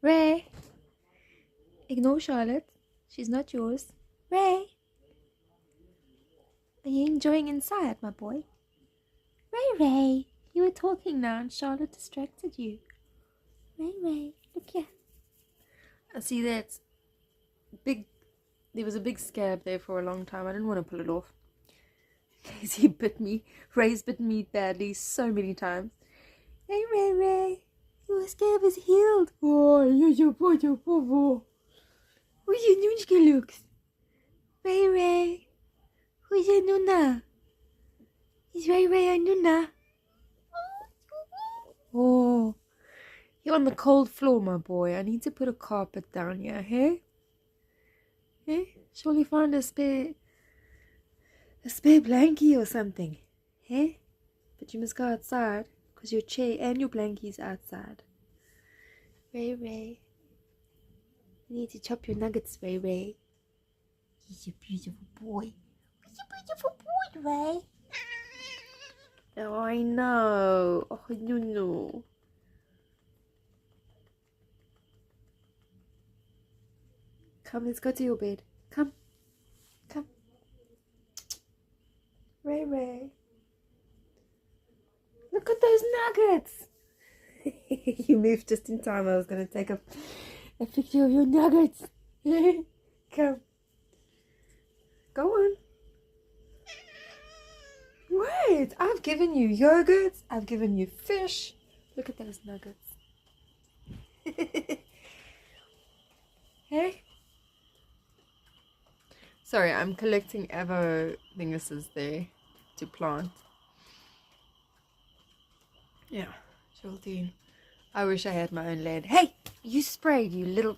Ray, ignore Charlotte. She's not yours. Ray, are you enjoying inside, my boy? Ray, you were talking now and Charlotte distracted you. Ray, look here. I see that big. There was a big scab there for a long time. I didn't want to pull it off. Casey bit me. Ray's bitten me badly so many times. Hey, Ray. Your scab is healed. Oh, you poor. Hoe je nu gelukt? Ray. Hoe je nu na? Is Ray a Nuna? Oh, you're on the cold floor, my boy. I need to put a carpet down here, hey? Hey? Surely find a spare blankie or something, hey? But you must go outside, because your chair and your blankie's outside. Ray. You need to chop your nuggets, Ray. He's a beautiful boy. He's a beautiful boy, Ray. Oh, I know. Oh, no. Come, let's go to your bed. Come. Ray. Look at those nuggets. You moved just in time. I was going to take a picture of your nuggets. Come. Go on. Wait, I've given you yogurt. I've given you fish. Look at those nuggets. Hey? Sorry, I'm collecting avo thinguses there to plant. Yeah, Geraldine. I wish I had my own land. Hey, you sprayed, you little